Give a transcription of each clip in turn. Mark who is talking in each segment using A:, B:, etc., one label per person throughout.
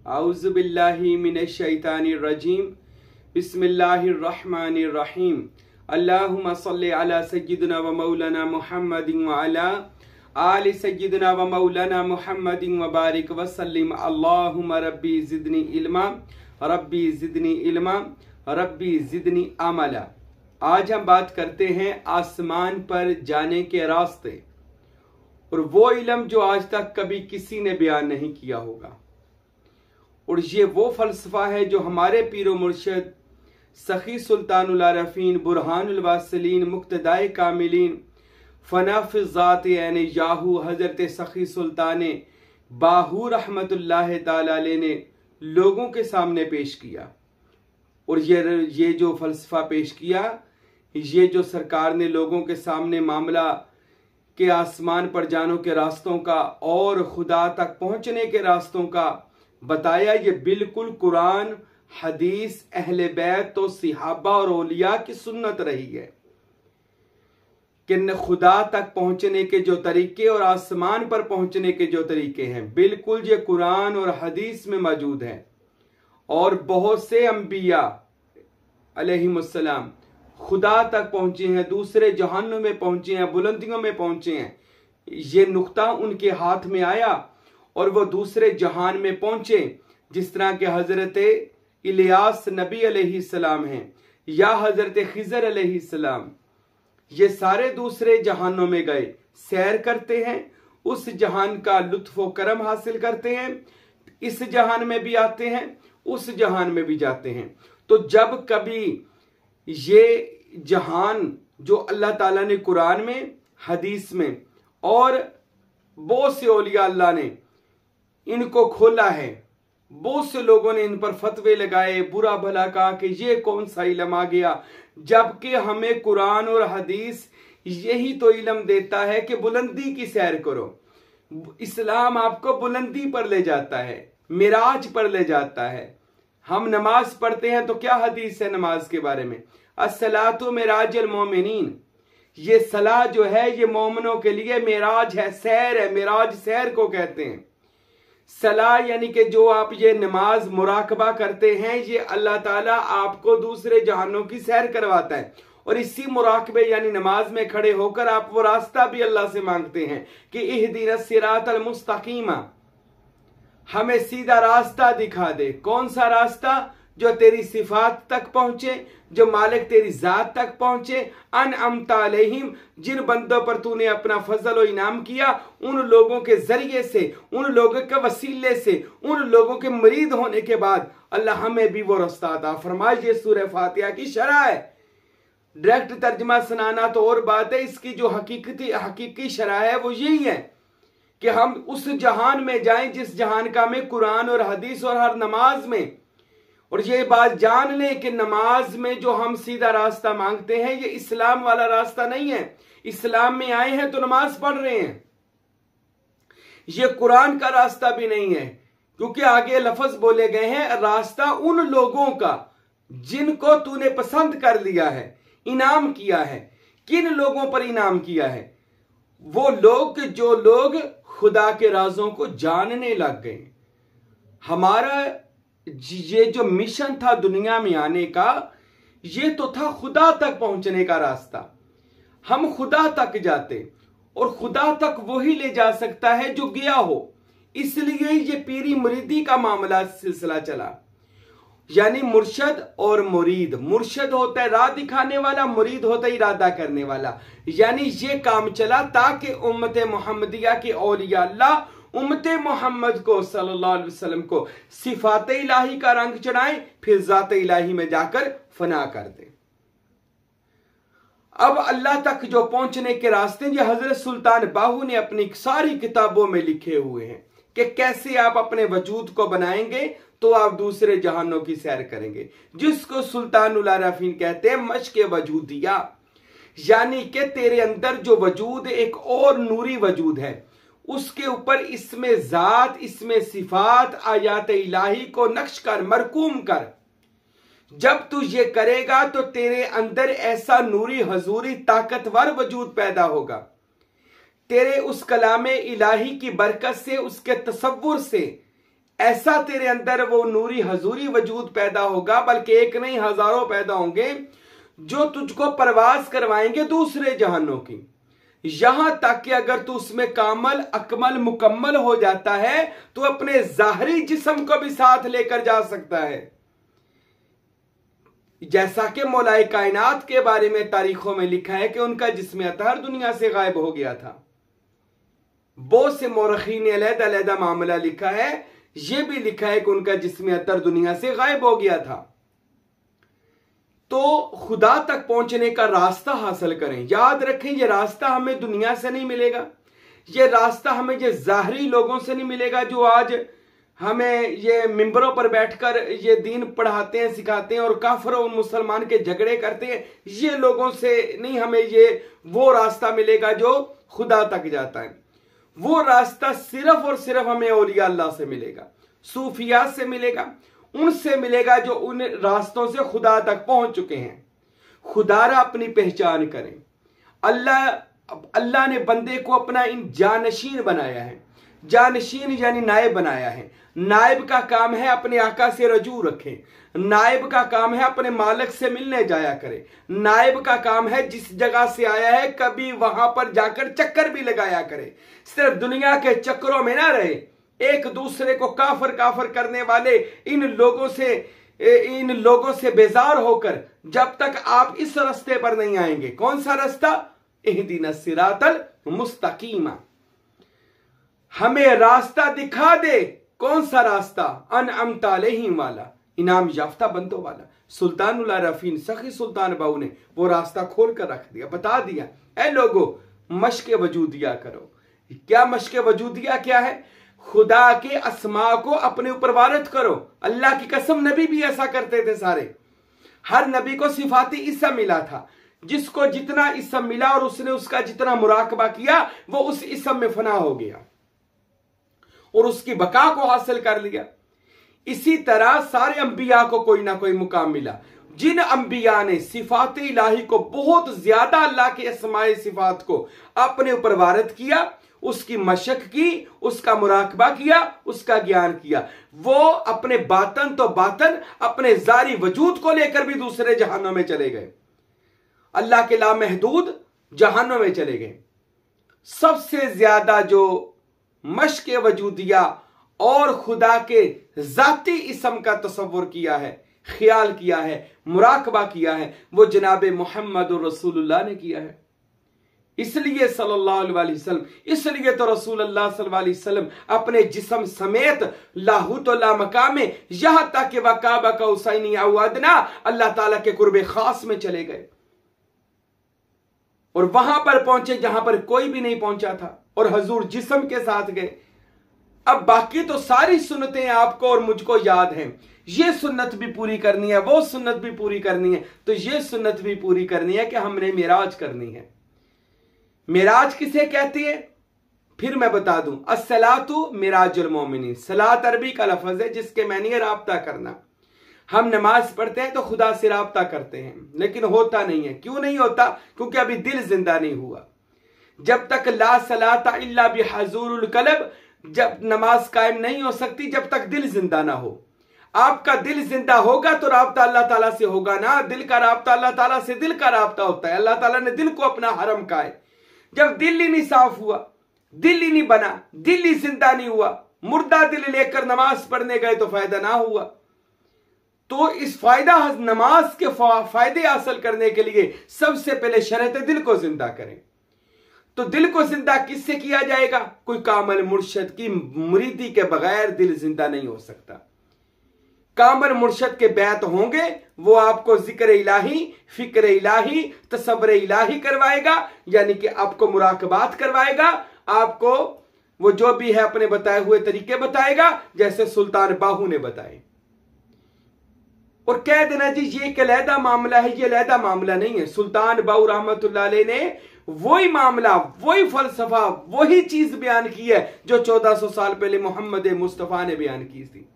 A: औज़ु बिल्लाहि मिनश शैतानिर रजीम। बिस्मिल्लाहिर रहमानिर रहीम। अल्लाहुम्मा सल्लि अला सय्यिदिना व मौलाना मुहम्मदिन व अला आलि सय्यिदिना व मौलाना मुहम्मदिन व बारिक व सल्लिम। अल्लाहुम्मा रब्बी ज़िदनी इल्मा, रब्बी ज़िदनी इल्मा, रब्बी ज़िदनी अमला। आज हम बात करते हैं आसमान पर जाने के रास्ते, और वो इल्म जो आज तक कभी किसी ने बयान नहीं किया होगा। और ये वो फलसफा है जो हमारे पीरो मुर्शिद सखी सुल्तानुल आरफीन बुरहानुल वासिलीन मुक्तदाए कामिलीन फनाफ़िज़ात यानी याहू हजरत सखी सुल्तान बाहू रहमतुल्लाह ताला अलैह ने लोगों के सामने पेश किया। और ये जो फलसफा पेश किया, ये जो सरकार ने लोगों के सामने मामला के आसमान पर जाने के रास्तों का और खुदा तक पहुंचने के रास्तों का बताया, ये बिल्कुल कुरान, हदीस, अहले बैत तो सिहाबा और औलिया की सुन्नत रही है कि खुदा तक पहुंचने के जो तरीके और आसमान पर पहुंचने के जो तरीके हैं, बिल्कुल ये कुरान और हदीस में मौजूद हैं। और बहुत से अंबिया अलैहिमुस्सलाम खुदा तक पहुंचे हैं, दूसरे जहानों में पहुंचे हैं, बुलंदियों में पहुंचे हैं। ये नुक्ता उनके हाथ में आया और वो दूसरे जहान में पहुंचे। जिस तरह के हजरत इलियास नबी अलैहिस्सलाम हैं या हजरत खिजर अलैहिस्सलाम, ये सारे दूसरे जहानों में गए, सैर करते हैं, उस जहान का लुत्फ व करम हासिल करते हैं, इस जहान में भी आते हैं, उस जहान में भी जाते हैं। तो जब कभी ये जहान जो अल्लाह ताला ने कुरान में, हदीस में और बहुत से औलिया अल्लाह ने इनको खोला है, बहुत से लोगों ने इन पर फतवे लगाए, बुरा भला कहा कि ये कौन सा इल्म आ गया, जबकि हमें कुरान और हदीस यही तो इल्म देता है कि बुलंदी की सैर करो। इस्लाम आपको बुलंदी पर ले जाता है, मिराज पर ले जाता है। हम नमाज पढ़ते हैं तो क्या हदीस है नमाज के बारे में? अस्सलातु मिराजुल मोमिनीन। ये सलाह जो है ये मोमिनों के लिए मिराज है, सैर है। मिराज सैर को कहते हैं। सलाह यानी कि जो आप ये नमाज मुराकबा करते हैं, ये अल्लाह ताला आपको दूसरे जहानों की सैर करवाता है। और इसी मुराकबे यानी नमाज में खड़े होकर आप वो रास्ता भी अल्लाह से मांगते हैं कि इहदिनस सिरातल मुस्तकीमा, हमें सीधा रास्ता दिखा दे। कौन सा रास्ता? जो तेरी सिफात तक पहुंचे, जो मालिक तेरी जात तक पहुंचे। अनअमता अलैहिम, जिन बंदों पर तूने अपना फजल और इनाम किया, उन लोगों के जरिए से, उन लोगों के वसीले से, उन लोगों के मुरीद होने के बाद अल्लाह हमें भी वो रास्ता अता फरमाए। ये सूरह फातिहा की शरह है। डायरेक्ट तर्जमा सुनाना तो और बात है, इसकी जो हकीकी शरह है वो यही है कि हम उस जहान में जाएं जिस जहान का हमें कुरान और हदीस और हर नमाज में। और ये बात जान लें कि नमाज में जो हम सीधा रास्ता मांगते हैं, ये इस्लाम वाला रास्ता नहीं है। इस्लाम में आए हैं तो नमाज पढ़ रहे हैं, ये कुरान का रास्ता भी नहीं है, क्योंकि आगे लफ्ज बोले गए हैं, रास्ता उन लोगों का जिनको तूने पसंद कर लिया है, इनाम किया है। किन लोगों पर इनाम किया है? वो लोग जो लोग खुदा के राजों को जानने लग गए। हमारा ये जो मिशन था दुनिया में आने का, ये तो था खुदा तक पहुंचने का रास्ता। हम खुदा तक जाते, और खुदा तक वही ले जा सकता है जो गया हो। इसलिए ये पीरी मुरीदी का मामला सिलसिला चला। यानी मुर्शद और मुरीद, मुर्शद होता है राह दिखाने वाला, मुरीद होता है इरादा करने वाला। यानी ये काम चला ताकि उम्मत मोहम्मदिया के औलिया अल्लाह उम्मत मोहम्मद को सल्लल्लाहु अलैहि वसल्लम को सिफात इलाही का रंग चढ़ाएं, फिर जात इलाही में जाकर फना कर दें। अब अल्लाह तक जो पहुंचने के रास्ते ये हजरत सुल्तान बाहू ने अपनी सारी किताबों में लिखे हुए हैं कि कैसे आप अपने वजूद को बनाएंगे तो आप दूसरे जहानों की सैर करेंगे, जिसको सुल्तानुल आरफीन कहते हैं मश्क वजूदिया। यानी कि तेरे अंदर जो वजूद एक और नूरी वजूद है, उसके ऊपर इसमें जात, इसमें सिफात, आयात इलाही को नक्श कर, मरकूम कर। जब तू ये करेगा तो तेरे अंदर ऐसा नूरी हजूरी ताकतवर वजूद पैदा होगा। तेरे उस कलामे इलाही की बरकत से, उसके तसव्वुर से ऐसा तेरे अंदर वो नूरी हजूरी वजूद पैदा होगा, बल्कि एक नहीं हजारों पैदा होंगे, जो तुझको परवाज करवाएंगे दूसरे जहानों की। यहां तक कि अगर तू उसमें कामल अकमल मुकम्मल हो जाता है तो अपने जाहरी जिस्म को भी साथ लेकर जा सकता है। जैसा कि मौलाए कायनात के बारे में तारीखों में लिखा है कि उनका जिस्म अतहर दुनिया से गायब हो गया था। बहुत से मौरखीन ने अलग-अलग मामला लिखा है, यह भी लिखा है कि उनका जिस्म अतहर दुनिया से गायब हो गया था। तो खुदा तक पहुंचने का रास्ता हासिल करें। याद रखें, यह रास्ता हमें दुनिया से नहीं मिलेगा, यह रास्ता हमें ये जाहरी लोगों से नहीं मिलेगा जो आज हमें ये मिंबरों पर बैठकर ये दीन पढ़ाते हैं, सिखाते हैं और काफिर और मुसलमान के झगड़े करते हैं। ये लोगों से नहीं हमें ये वो रास्ता मिलेगा जो खुदा तक जाता है। वो रास्ता सिर्फ और सिर्फ हमें औलिया अल्लाह से मिलेगा, सूफिया से मिलेगा, उनसे मिलेगा जो उन रास्तों से खुदा तक पहुंच चुके हैं। खुदारा अपनी पहचान करें। अल्लाह ने बंदे को अपना इन जानशीन बनाया है। जानशीन यानी नायब बनाया है। नायब का काम है अपने आका से रजू रखे। नायब का काम है अपने मालिक से मिलने जाया करे। नायब का काम है जिस जगह से आया है कभी वहां पर जाकर चक्कर भी लगाया करे। सिर्फ दुनिया के चक्करों में ना रहे। एक दूसरे को काफर काफर करने वाले इन लोगों से बेजार होकर जब तक आप इस रास्ते पर नहीं आएंगे। कौन सा रास्ता? इहदीना सिरातल मुस्तकीमा। हमें रास्ता दिखा दे। कौन सा रास्ता? अनअमता अलैहिम वाला, इनाम याफ्ता बंदों वाला। सुल्तानुल आरफीन सखी सुल्तान बाहू ने वो रास्ता खोल कर रख दिया, बता दिया, ऐ लोगो मश्क वजूदिया करो। क्या मश्क वजूदिया क्या है? खुदा के अस्मा को अपने ऊपर वारद करो। अल्लाह की कसम, नबी भी ऐसा करते थे सारे। हर नबी को सिफाती इसम मिला था। जिसको जितना इसम मिला और उसने उसका जितना मुराकबा किया वो उस इसम में फना हो गया और उसकी बका को हासिल कर लिया। इसी तरह सारे अंबिया को कोई ना कोई मुकाम मिला। जिन अंबिया ने सिफात इलाही को बहुत ज्यादा अल्लाह के अस्माए सिफात को अपने ऊपर वारद किया, उसकी मशक की, उसका मुराकबा किया, उसका ज्ञान किया, वो अपने बातन तो बातन अपने जारी वजूद को लेकर भी दूसरे जहानों में चले गए। अल्लाह के लामहदूद जहानों में चले गए। सबसे ज्यादा जो मश्क वजूदिया और खुदा के जाती इसम का तसव्वुर किया है, ख्याल किया है, मुराकबा किया है, वो जनाब मुहम्मद रसूलुल्लाह ने किया है। इसलिए सल्लल्लाहु अलैहि वसल्लम, इसलिए तो रसूलुल्लाह सल्लल्लाहु अलैहि वसल्लम अपने जिस्म समेत लाहूत ला मकामे यहां तक कि वकाबा का हुसैनी अवदना अल्लाह ताला के कुर्बे खास में चले गए और वहां पर पहुंचे जहां पर कोई भी नहीं पहुंचा था और हजूर जिस्म के साथ गए। अब बाकी तो सारी सुन्नतें आपको और मुझको याद हैं। ये सुन्नत भी पूरी करनी है, वो सुन्नत भी पूरी करनी है, तो ये सुन्नत भी पूरी करनी है कि हमने मिराज करनी है। मिराज किसे कहती है? फिर मैं बता दूं, अस्सलातु मिराजुल मोमिनीन। सलात अरबी का लफ्ज है जिसके मैंने राब्ता करना। हम नमाज पढ़ते हैं तो खुदा से राब्ता करते हैं, लेकिन होता नहीं है। क्यों नहीं होता? क्योंकि अभी दिल जिंदा नहीं हुआ। जब तक ला सलाता इल्ला बिहुजूरुल कल्ब, जब नमाज कायम नहीं हो सकती जब तक दिल जिंदा ना हो। आपका दिल जिंदा होगा तो राब्ता अल्लाह ताला से होगा ना। दिल का राब्ता अल्लाह ताला से दिल का राब्ता होता है। अल्लाह ताला ने दिल को अपना हरम कहा है। जब दिल ही नहीं साफ हुआ, दिल ही नहीं बना, दिल ही जिंदा नहीं हुआ, मुर्दा दिल लेकर नमाज पढ़ने गए तो फायदा ना हुआ। तो इस फायदा नमाज के फायदे हासिल करने के लिए सबसे पहले शर्त है दिल को जिंदा करें। तो दिल को जिंदा किससे किया जाएगा? कोई कामल मुर्शद की मुरीदी के बगैर दिल जिंदा नहीं हो सकता। कामल मुर्शद के बैत होंगे, वो आपको जिक्र इलाही, फिक्र इलाही, तसव्वुर इलाही करवाएगा, यानी कि आपको मुराकबात करवाएगा, आपको वो जो भी है अपने बताए हुए तरीके बताएगा, जैसे सुल्तान बाहू ने बताए। और कह देना जी ये एक अलहदा मामला है, ये अलहदा मामला नहीं है। सुल्तान बाहू रहमतुल्लाह अलैह ने वही मामला, वही फलसफा, वही चीज बयान की है जो 1400 साल पहले मोहम्मद मुस्तफा ने बयान की थी,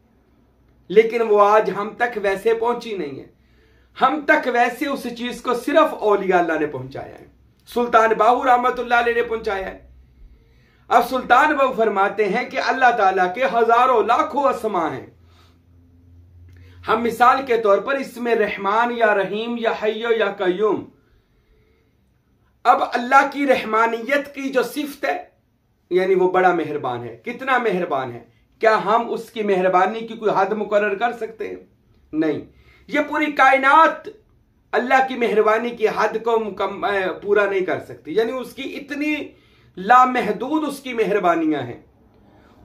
A: लेकिन वो आज हम तक वैसे पहुंची नहीं है। हम तक वैसे उस चीज को सिर्फ औलिया अल्लाह ने पहुंचाया है, सुल्तान बाहू रहमतुल्लाह अलैह ने पहुंचाया है। अब सुल्तान बाहू फरमाते हैं कि अल्लाह ताला के हजारों लाखों अस्मा हैं। हम मिसाल के तौर पर इसमें रहमान या रहीम या हय्यो या कय्यूम, अब अल्लाह की रहमानियत की जो सिफत है, यानी वो बड़ा मेहरबान है। कितना मेहरबान है, क्या हम उसकी मेहरबानी की कोई हद मुकर्रर कर सकते हैं? नहीं। ये पूरी कायनात अल्लाह की मेहरबानी की हद को पूरा नहीं कर सकती, यानी उसकी इतनी लामहदूद उसकी मेहरबानियां हैं।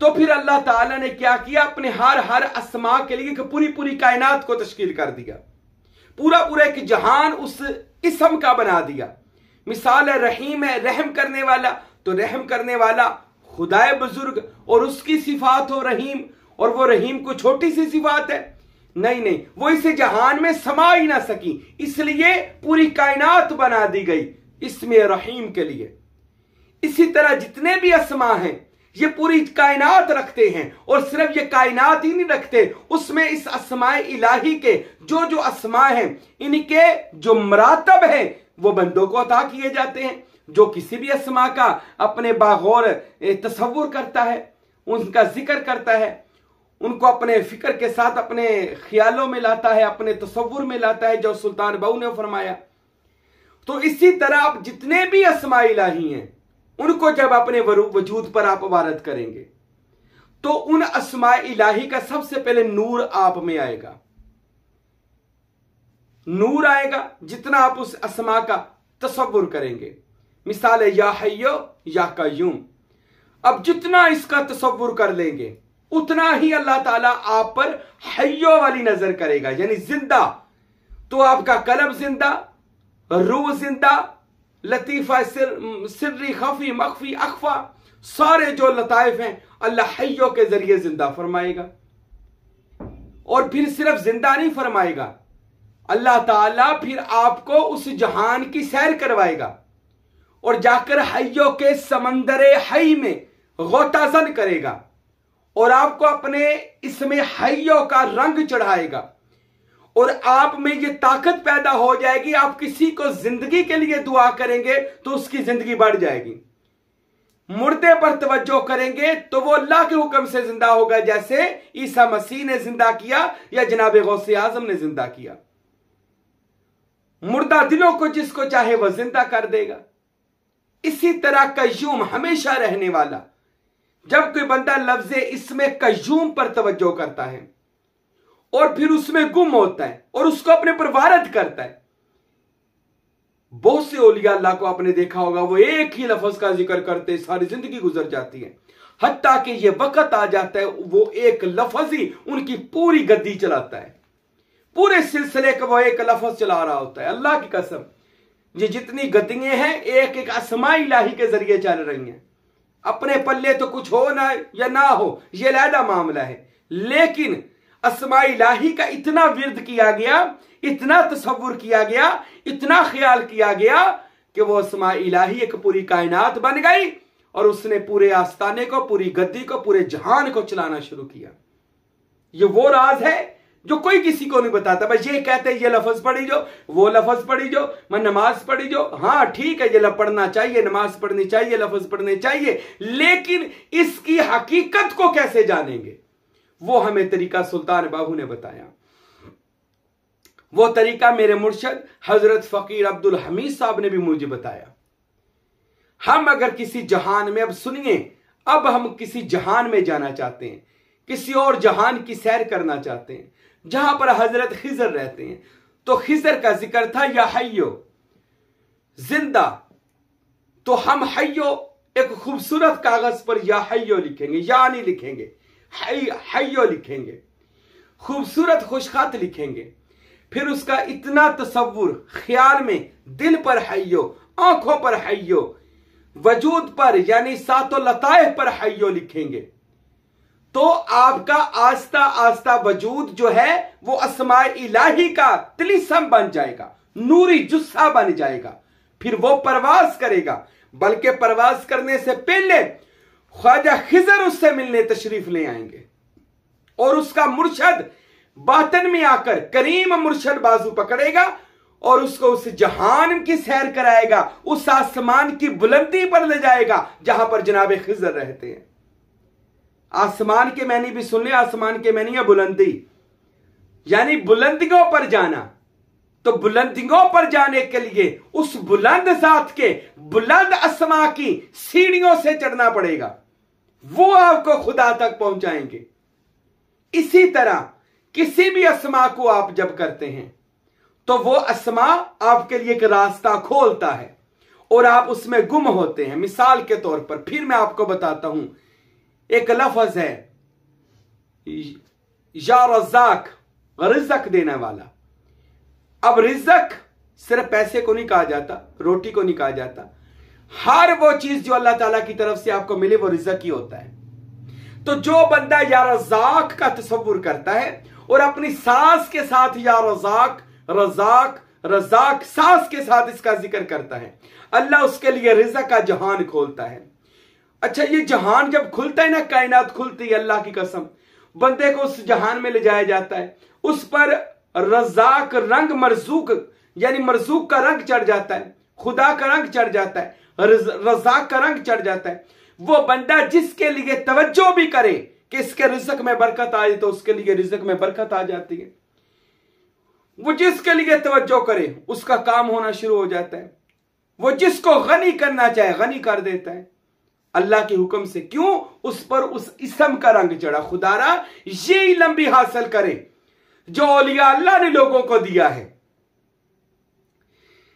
A: तो फिर अल्लाह ताला ने क्या किया, अपने हर अस्मा के लिए पूरी पूरी कायनात को तश्कील कर दिया, पूरा एक जहान उस इसम का बना दिया। मिसाल है रहीम है, रहम करने वाला, तो रहम करने वाला खुदाए बुजुर्ग और उसकी सिफात हो रहीम, और वो रहीम को छोटी सी सिफात है? नहीं, वो इसे जहान में समा ही ना सकी, इसलिए पूरी कायनात बना दी गई इसमें रहीम के लिए। इसी तरह जितने भी अस्मा हैं ये पूरी कायनात रखते हैं, और सिर्फ ये कायनात ही नहीं रखते, उसमें इस अस्माए इलाही के जो अस्मा हैं, इनके जो मरातब हैं वो बंदों को अता किए जाते हैं। जो किसी भी अस्मा का अपने बागौर तसव्वुर करता है, उनका जिक्र करता है, उनको अपने फिक्र के साथ अपने ख्यालों में लाता है, अपने तसव्वुर में लाता है, जो सुल्तान बाहू ने फरमाया। तो इसी तरह आप जितने भी अस्मा इलाही हैं उनको जब अपने वजूद पर आप वारद करेंगे तो उन अस्मा इलाही का सबसे पहले नूर आप में आएगा, नूर आएगा जितना आप उस अस्मा का तसव्वुर करेंगे। मिसाल है या हय्यो या कय्यूम, अब जितना इसका तसव्वुर कर लेंगे उतना ही अल्लाह ताला आप पर हय्यो वाली नजर करेगा, यानी जिंदा। तो आपका कल्ब जिंदा, रूह जिंदा, लतीफा सिर्री खफी मखफी अखफा, सारे जो लताइफ हैं अल्लाह हय्यो के जरिए जिंदा फरमाएगा। और फिर सिर्फ जिंदा नहीं फरमाएगा, अल्लाह ताला फिर आपको उस जहान की सैर करवाएगा और जाकर हय्यो के समंदरे हई में गोताजन करेगा और आपको अपने इसमें हय्यो का रंग चढ़ाएगा, और आप में ये ताकत पैदा हो जाएगी, आप किसी को जिंदगी के लिए दुआ करेंगे तो उसकी जिंदगी बढ़ जाएगी। मुर्दे पर तवज्जो करेंगे तो वो अल्लाह के हुक्म से जिंदा होगा, जैसे ईसा मसीह ने जिंदा किया या जनाब गौसे आजम ने जिंदा किया। मुर्दा दिलों को जिसको चाहे वह जिंदा कर देगा। इसी तरह कय्यूम, हमेशा रहने वाला, जब कोई बंदा लफ्ज़े इसमें कय्यूम पर तवज्जो करता है और फिर उसमें गुम होता है और उसको अपने पर वारद करता है। बहुत से औलिया अल्लाह को आपने देखा होगा, वो एक ही लफ्ज का जिक्र करते सारी जिंदगी गुजर जाती है, हत्ता कि ये वक्त आ जाता है वो एक लफ्ज ही उनकी पूरी गद्दी चलाता है, पूरे सिलसिले का वो एक लफ्ज चला रहा होता है। अल्लाह की कसम, ये जितनी गद्दियां हैं एक एक अस्मा इलाही के जरिए चल रही हैं। अपने पल्ले तो कुछ हो ना या ना हो, ये अलहदा मामला है, लेकिन अस्मा इलाही का इतना विर्द किया गया, इतना तसव्वुर किया गया, इतना ख्याल किया गया कि वो अस्मा इलाही एक पूरी कायनात बन गई और उसने पूरे आस्ताने को, पूरी गद्दी को, पूरे जहान को चलाना शुरू किया। ये वो राज है जो कोई किसी को नहीं बताता। बस ये कहते हैं ये लफ्ज पढ़ी जो, वो लफ्ज पढ़ी जो, मैं नमाज पढ़ी जो, हाँ ठीक है ये पढ़ना चाहिए, नमाज पढ़नी चाहिए, लफ्ज पढ़ने चाहिए, लेकिन इसकी हकीकत को कैसे जानेंगे? वो हमें तरीका सुल्तान बाहू ने बताया। वो तरीका मेरे मुर्शद हजरत फकीर अब्दुल हमीद साहब ने भी मुझे बताया। हम अगर किसी जहान में, अब सुनिए, अब हम किसी जहान में जाना चाहते हैं, किसी और जहान की सैर करना चाहते हैं जहां पर हजरत खिजर रहते हैं, तो खिजर का जिक्र था या हय्यो, जिंदा। तो हम हय्यो एक खूबसूरत कागज पर या हय्यो लिखेंगे, या नहीं लिखेंगे, हय्यो लिखेंगे, खूबसूरत खुशखत लिखेंगे। फिर उसका इतना तसव्वुर ख्याल में, दिल पर हय्यो, आंखों पर हय्यो, वजूद पर यानी सातों लताइफ पर हय्यो लिखेंगे, तो आपका आस्ता आस्ता वजूद जो है वो अस्माए इलाही का तिलिस्म बन जाएगा, नूरी जुस्सा बन जाएगा। फिर वो परवाज करेगा, बल्कि परवाज करने से पहले ख्वाजा खिजर उससे मिलने तशरीफ ले आएंगे और उसका मुर्शद बातन में आकर, करीम मुर्शद बाजू पकड़ेगा और उसको उस जहान की सैर कराएगा, उस आसमान की बुलंदी पर ले जाएगा जहां पर जनाब खिज़र रहते हैं। आसमान के मैनी भी सुन ले, आसमान के मैनी है बुलंदी, यानी बुलंदियों पर जाना। तो बुलंदियों पर जाने के लिए उस बुलंद जात के बुलंद अस्मा की सीढ़ियों से चढ़ना पड़ेगा, वो आपको खुदा तक पहुंचाएंगे। इसी तरह किसी भी अस्मा को आप जब करते हैं तो वो अस्मा आपके लिए एक रास्ता खोलता है और आप उसमें गुम होते हैं। मिसाल के तौर पर फिर मैं आपको बताता हूं, एक लफ्ज है या रज़ाक, रिज़्क़ देने वाला। अब रिज़्क़ सिर्फ पैसे को नहीं कहा जाता, रोटी को नहीं कहा जाता, हर वो चीज जो अल्लाह ताला की तरफ से आपको मिले वो रिज़्क़ ही होता है। तो जो बंदा या रज़ाक का तसव्वुर करता है और अपनी सांस के साथ या रज़ाक रज़ाक रज़ाक सांस के साथ इसका जिक्र करता है, अल्लाह उसके लिए रिज़्क़ का जहान खोलता है। अच्छा, ये जहान जब खुलता है ना, कायनात खुलती है, अल्लाह की कसम, बंदे को उस जहान में ले जाया जाता है, उस पर रज़ाक रंग मरज़ूक यानी मरज़ूक का रंग चढ़ जाता है, खुदा का रंग चढ़ जाता है, रज़ाक का रंग चढ़ जाता है। वो बंदा जिसके लिए तवज्जो भी करे कि इसके रिज़्क़ में बरकत आए तो उसके लिए रिज़्क़ में बरकत आ जाती है। वो जिसके लिए तवज्जो करे उसका काम होना शुरू हो जाता है। वो जिसको गनी करना चाहे गनी कर देता है अल्लाह के हुक्म से। क्यों? उस पर उस इस्म का रंग चढ़ा। खुदारा ये इल्म भी हासिल करे जो औलिया अल्लाह ने लोगों को दिया है।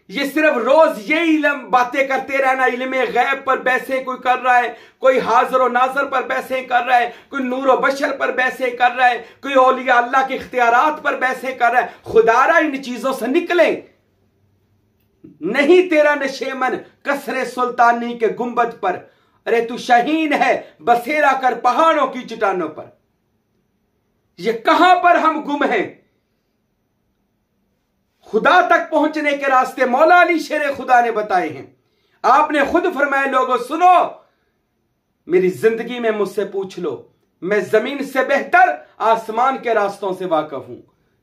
A: ये सिर्फ रोज ये इल्म बातें करते रहना, इल्म गैब पर बहसें कोई कर रहा है, कोई हाजिर और नाजर पर बहसें कर रहा है, कोई नूर और बशर पर बहसें कर रहा है, कोई औलिया अल्लाह के इख्तियारात पर बहसें कर रहा है। खुदारा इन चीजों से निकले। नहीं तेरा नशेमन कसरे सुल्तानी के गुंबद पर, अरे तू शाहीन है बसेरा कर पहाड़ों की चट्टानों पर। ये कहां पर हम गुम हैं? खुदा तक पहुंचने के रास्ते मौला अली शेर खुदा ने बताए हैं। आपने खुद फरमाया, लोगों सुनो, मेरी जिंदगी में मुझसे पूछ लो, मैं जमीन से बेहतर आसमान के रास्तों से वाकिफ हूं।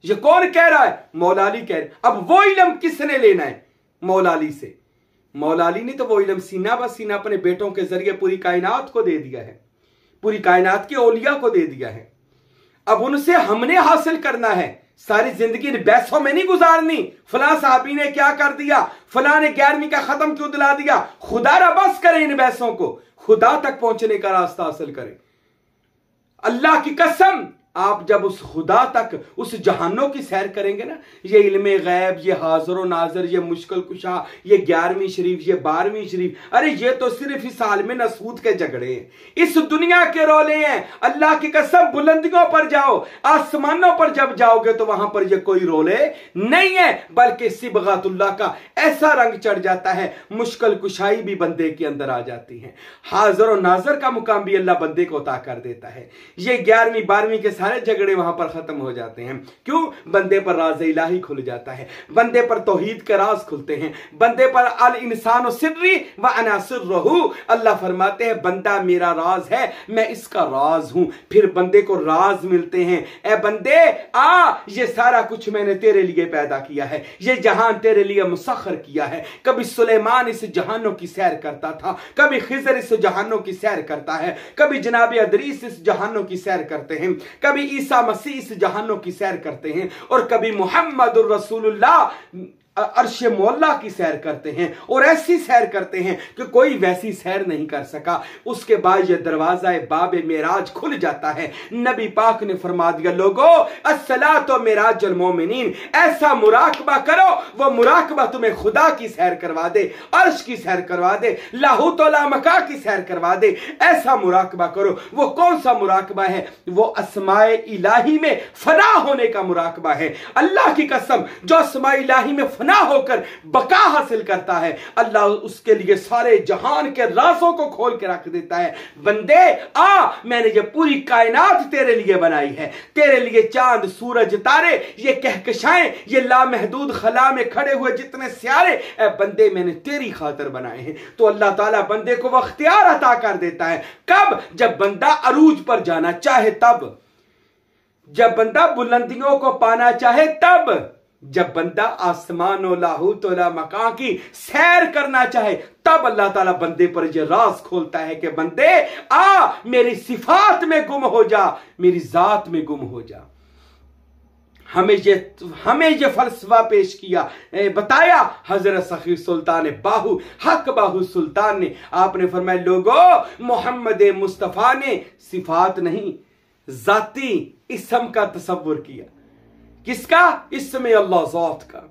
A: ये कौन कह रहा है? मौला अली कह रहे। अब वो इल्म किसने लेना है? मौला अली से। मौला अली ने तो वो इल्म सीना ब सीना अपने बेटों के जरिए पूरी कायनात को दे दिया है, पूरी कायनात के औलिया को दे दिया है। अब उनसे हमने हासिल करना है। सारी जिंदगी बहसों में नहीं गुजारनी, फलां साहबी ने क्या कर दिया, फलां ने 11वीं का खत्म क्यों दिला दिया। खुदारा बस करें इन बहसों को, खुदा तक पहुंचने का रास्ता हासिल करें। अल्लाह की कसम, आप जब उस खुदा तक उस जहानों की सैर करेंगे ना, ये इल्मे गैब, ये हाजिर व नाजर, ये मुश्किल कुशा, ये 11वीं शरीफ, ये 12वीं शरीफ, अरे ये तो सिर्फ इस साल में नसूद के झगड़े हैं, इस दुनिया के रोले हैं। अल्लाह की कसम, बुलंदियों पर जाओ, आसमानों पर जब जाओगे तो वहां पर ये कोई रोले नहीं है, बल्कि सिबगातुल्लाह का ऐसा रंग चढ़ जाता है, मुश्किल कुशाई भी बंदे के अंदर आ जाती है, हाजिर व नाजर का मुकाम भी अल्लाह बंदे को अता कर देता है। ये 11वीं 12वीं के सारे झगड़े वहां पर खत्म हो जाते हैं। क्यों? बंदे पर राज इलाही खुल जाता है, बंदे पर तौहीद के राज खुलते हैं, बंदे पर अल इंसान सिर्री व अना सिर्रहू। अल्लाह फरमाते हैं बंदा मेरा राज है, मैं इसका राज हूं। फिर बंदे को राज मिलते हैं। ए बंदे आ, ये सारा कुछ मैंने तेरे लिए पैदा किया है, ये जहान तेरे लिए मुसख्खर किया है। कभी सुलेमान इस जहानों की सैर करता था, कभी खिजर इस जहानों की सैर करता है, कभी जनाब अदरीस इस जहानों की सैर करते हैं, कभी ईसा मसीह इस जहानों की सैर करते हैं, और कभी मुहम्मदुर रसूलुल्लाह अर्श मौला की सैर करते हैं। और ऐसी सैर करते हैं कि कोई वैसी सैर नहीं कर सका। उसके बाद ये दरवाजा बाबे मेराज खुल जाता है। नबी पाक ने फरमा दिया, लोगों अस्सलातु मिराजुल मोमिनीन, ऐसा मुराकबा करो वो मुराकबा तुम्हें खुदा की सैर करवा दे, अर्श की सैर करवा दे, लाहूत व लामका की सैर करवा दे। ऐसा मुराकबा करो। वो कौन सा मुराकबा है? वो अस्माए इलाही में फना होने का मुराकबा है। अल्लाह की कसम, जो अस्माए इलाही में फना होकर बका हासिल करता है, अल्लाह उसके लिए सारे जहान के राज़ों को खोल के रख देता है। बंदे आ, मैंने ये पूरी कायनात तेरे लिए बनाई है, तेरे लिए चांद सूरज तारे, ये कहकशाएं, ये लामहदूद खला में खड़े हुए जितने सियारे, ए बंदे मैंने तेरी खातिर बनाए हैं। तो अल्लाह ताला बंदे को वो इख्तियार अता कर देता है। कब? जब बंदा अरूज पर जाना चाहे तब, जब बंदा बुलंदियों को पाना चाहे तब, जब बंदा आसमान और लाहूत और मकां की सैर करना चाहे तब अल्लाह ताला बंदे पर यह राज खोलता है कि बंदे आ मेरी सिफात में गुम हो जा, मेरी जात में गुम हो जा। हमें ये फलसफा पेश किया, बताया हजरत सखी सुल्तान बाहू हक बाहू सुल्तान ने। आपने फरमाया लोगों, मोहम्मद मुस्तफा ने सिफात नहीं जाती इसम का तसव्वुर किया। किसका? इसमें अल्लाह ज़ात का,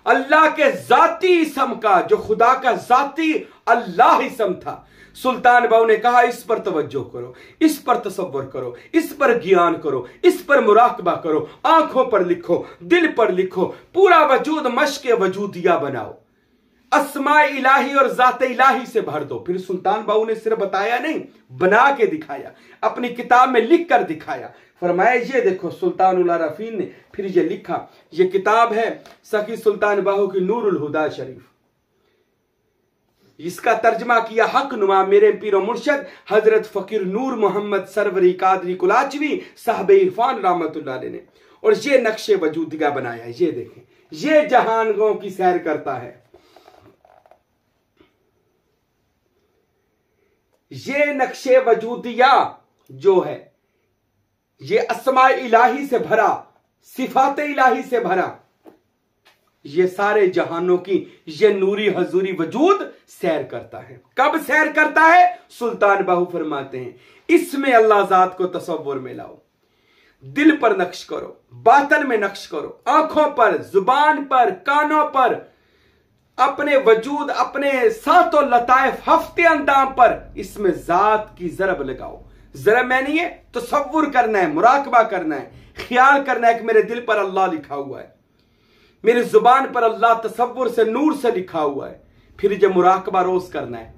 A: अल्लाह के जाती इसम का, जो खुदा का जाती अल्लाह इसम था। सुल्तान बाहू ने कहा इस पर तवज्जो करो, इस पर तसव्वुर करो, इस पर ज्ञान करो, इस पर मुराकबा करो, आंखों पर लिखो, दिल पर लिखो, पूरा वजूद मश्क वजूदिया बनाओ, अस्माए इलाही और ज़ाते इलाही से भर दो। फिर सुल्तान बाहू ने सिर्फ बताया नहीं, बना के दिखाया, अपनी किताब में लिख कर दिखाया। फरमाया ये देखो, सुल्तान उल आरफीन ने फिर ये लिखा। ये किताब है सखी सुल्तान बाहू की नूरुल हुदा शरीफ। इसका तर्जमा किया हक नुमा मेरे पीरो मुर्शद हजरत फकीर नूर मोहम्मद सरवरी कादरी कुलाचवी साहब इरफान रहमतुल्लाह अलैह ने। और ये नक्शे वजूदिया बनाया। ये देखें, ये जहानगों की सैर करता है। ये नक्शे वजूदिया जो है ये अस्मा इलाही से भरा, सिफात इलाही से भरा, ये सारे जहानों की ये नूरी हजूरी वजूद सैर करता है। कब सैर करता है? सुल्तान बाहू फरमाते हैं इसमें अल्लाह जात को तसव्वुर में लाओ, दिल पर नक्श करो, बातन में नक्श करो, आंखों पर, जुबान पर, कानों पर, अपने वजूद, अपने सातों लताइफ हफ्ते अंदाम पर इसमें जात की जरब लगाओ। जरब में नहीं है, तसव्वुर करना है, मुराकबा करना है, ख्याल करना है कि मेरे दिल पर अल्लाह लिखा हुआ है, मेरी जुबान पर अल्लाह तसव्वुर से नूर से लिखा हुआ है। फिर ये मुराकबा रोज करना है।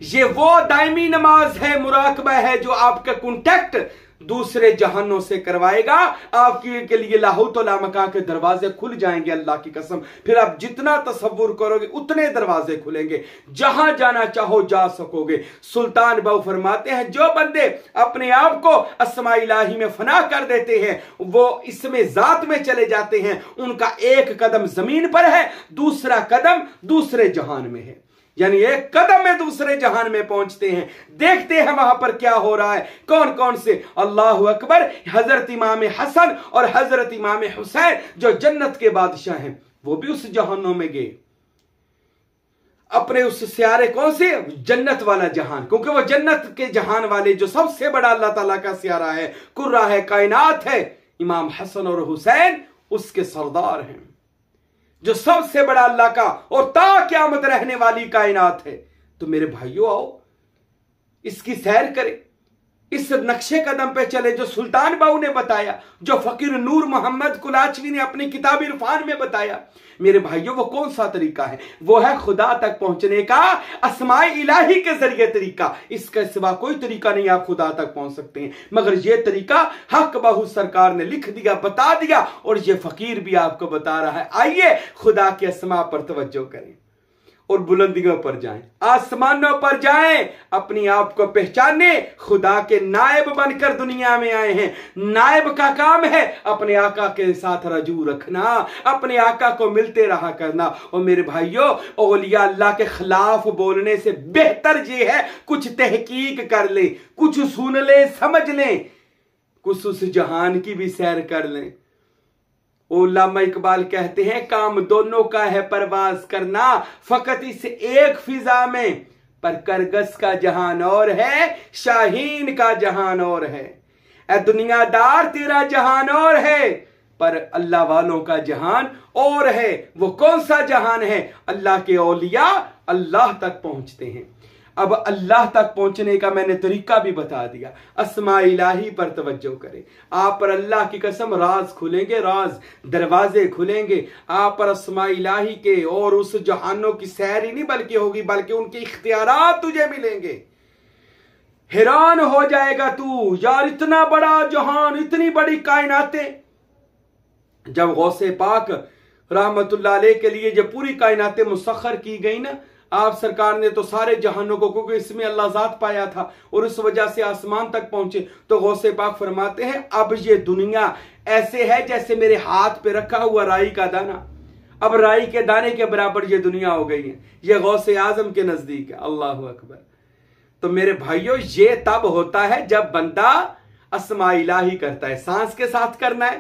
A: ये वो दायमी नमाज है, मुराकबा है जो आपका कॉन्टैक्ट दूसरे जहानों से करवाएगा। आपके के लिए लाहौत मका के दरवाजे खुल जाएंगे, अल्लाह की कसम। फिर आप जितना तसव्वुर करोगे उतने दरवाजे खुलेंगे, जहां जाना चाहो जा सकोगे। सुल्तान बाहू फरमाते हैं जो बंदे अपने आप को अस्मा इलाही में फना कर देते हैं, वो इसमें जात में चले जाते हैं, उनका एक कदम जमीन पर है, दूसरा कदम दूसरे जहान में है। यानी एक कदम में दूसरे जहान में पहुंचते हैं। देखते हैं वहां पर क्या हो रहा है, कौन कौन से। अल्लाहु अकबर, हजरत इमाम हसन और हजरत इमाम हुसैन जो जन्नत के बादशाह हैं, वो भी उस जहानों में गए। अपने उस सियारे कौन से? जन्नत वाला जहान, क्योंकि वो जन्नत के जहान वाले जो सबसे बड़ा अल्लाह ताला का सियारा है, कुर्रा है, कायनात है, इमाम हसन और हुसैन उसके सरदार हैं, जो सबसे बड़ा अल्लाह का और ता क़यामत रहने वाली कायनात है। तो मेरे भाइयों आओ इसकी सैर करें, इस नक्शे कदम पे चले जो सुल्तान बाहू ने बताया, जो फकीर नूर मोहम्मद कुलाचवी ने अपनी किताब इरफान में बताया। मेरे भाइयों वो कौन सा तरीका है? वो है खुदा तक पहुंचने का अस्माए इलाही के जरिए तरीका। इसके सिवा कोई तरीका नहीं आप खुदा तक पहुंच सकते हैं, मगर ये तरीका हक बाहू सरकार ने लिख दिया, बता दिया, और ये फकीर भी आपको बता रहा है। आइए खुदा के अस्मा पर तवज्जो करें और बुलंदियों पर जाएं, आसमानों पर जाएं, अपनी आप को पहचाने। खुदा के नायब बनकर दुनिया में आए हैं। नायब का काम है अपने आका के साथ रजू रखना, अपने आका को मिलते रहा करना। और मेरे भाइयों, औलिया अल्लाह के खिलाफ बोलने से बेहतर ये है कुछ तहकीक कर ले, कुछ सुन ले, समझ ले, कुछ उस जहान की भी सैर कर लें। उल्लामा इकबाल कहते हैं काम दोनों का है परवाज करना, फकत इस एक फिजा में, पर करगस का जहान और है, शाहीन का जहान और है। ए दुनियादार तेरा जहान और है, पर अल्लाह वालों का जहान और है। वो कौन सा जहान है? अल्लाह के औलिया अल्लाह तक पहुंचते हैं। अब अल्लाह तक पहुंचने का मैंने तरीका भी बता दिया। अस्मा इलाही पर तवज्जो करें, आप पर अल्लाह की कसम राज खुलेंगे, राज दरवाजे खुलेंगे। आप पर अस्मा इलाही के और उस जहानों की सैर ही नहीं बल्कि होगी, बल्कि उनके इख्तियारात तुझे मिलेंगे। हैरान हो जाएगा तू, यार इतना बड़ा जहान, इतनी बड़ी कायनातें। जब गौसे पाक रहमतुल्लाह अलैह के लिए जब पूरी कायनातें मुसख्खर की गई ना, आप सरकार ने तो सारे जहानों को, क्योंकि इसमें अल्लाह ज़ात पाया था और उस वजह से आसमान तक पहुंचे। तो गौसे पाक फरमाते हैं अब ये दुनिया ऐसे है जैसे मेरे हाथ पे रखा हुआ राई का दाना। अब राई के दाने के बराबर ये दुनिया हो गई है। ये गौसे आजम के नजदीक है। अल्लाह अकबर। तो मेरे भाइयों, ये तब होता है जब बंदा अस्मा इलाही करता है। सांस के साथ करना है,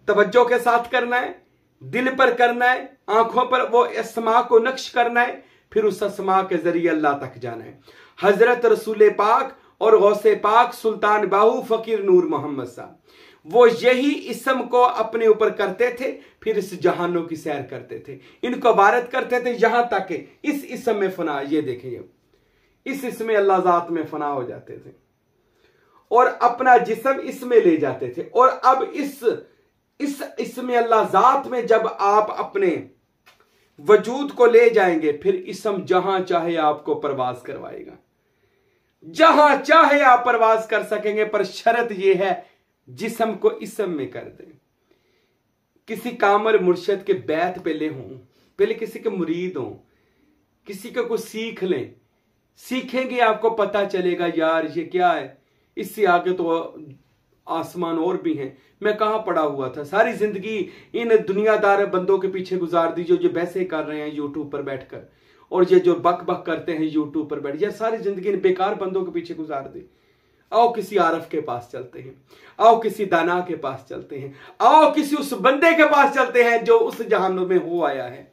A: तवज्जो के साथ करना है, दिल पर करना है, आंखों पर वो अस्मा को नक्श करना है, फिर उस अस्मा के जरिए अल्लाह तक जाना है। हजरत रसूल पाक और गौसे पाक सुल्तान बाहू फकीर नूर मोहम्मद साहब, वो यही इस्म को अपने ऊपर करते थे, फिर इस जहानों की सैर करते थे, इनको वारद करते थे, यहां तक कि इस इस्म में फना, ये देखें, इस इसमें अल्लाह ज़ात में फना हो जाते थे और अपना जिस्म इसमें ले जाते थे। और अब इसमें अल्लाह ज़ात में जब आप अपने वजूद को ले जाएंगे, फिर इस्म जहां चाहे आपको परवाज करवाएगा, जहां चाहे आप परवाज कर सकेंगे। पर शर्त यह है जिस्म को इस्म में कर दें। किसी कामल मुर्शद के बैत पे ले हों, पहले किसी के मुरीद हों, किसी को कुछ सीख लें, सीखेंगे आपको पता चलेगा यार ये क्या है, इससे आगे तो आसमान और भी हैं। मैं कहां पड़ा हुआ था, सारी जिंदगी इन दुनियादार बंदों के पीछे गुजार दी जो बहसें कर रहे हैं यूट्यूब पर बैठकर, और ये जो बक बक करते हैं यूट्यूब पर बैठ, ये सारी जिंदगी इन बेकार बंदों के पीछे गुजार दी। आओ किसी आरफ के पास चलते हैं, आओ किसी दाना के पास चलते हैं, आओ किसी उस बंदे के पास चलते हैं जो उस जहानों में हो आया है,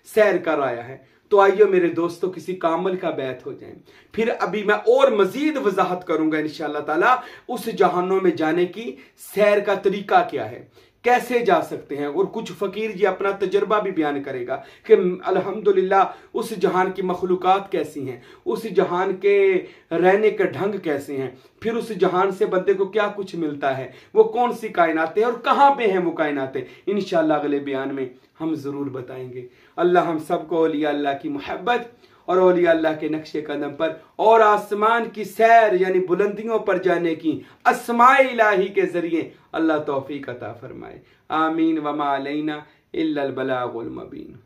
A: सैर कर आया है। तो आइए मेरे दोस्तों, किसी कामल का बैत हो जाएं। फिर अभी मैं और मजीद वजाहत करूंगा इंशाअल्लाह ताला उस जहानों में जाने की सैर का तरीका क्या है, कैसे जा सकते हैं, और कुछ फकीर जी अपना तजर्बा भी बयान करेगा कि अल्हम्दुलिल्लाह उस जहान की मखलूकात कैसी हैं, उस जहान के रहने के ढंग कैसे हैं, फिर उस जहान से बंदे को क्या कुछ मिलता है, वो कौन सी कायनातें हैं और कहाँ पे हैं वो कायनातें। इंशाअल्लाह अगले बयान में हम जरूर बताएंगे। अल्लाह हम सबको औलिया अल्लाह की मोहब्बत और औलिया अल्लाह के नक्शे कदम पर और आसमान की सैर यानी बुलंदियों पर जाने की अस्माए इलाही के जरिए अल्लाह तौफीक अता फरमाए। आमीन वमा अलैना इल्लल बलागुल मुबीन।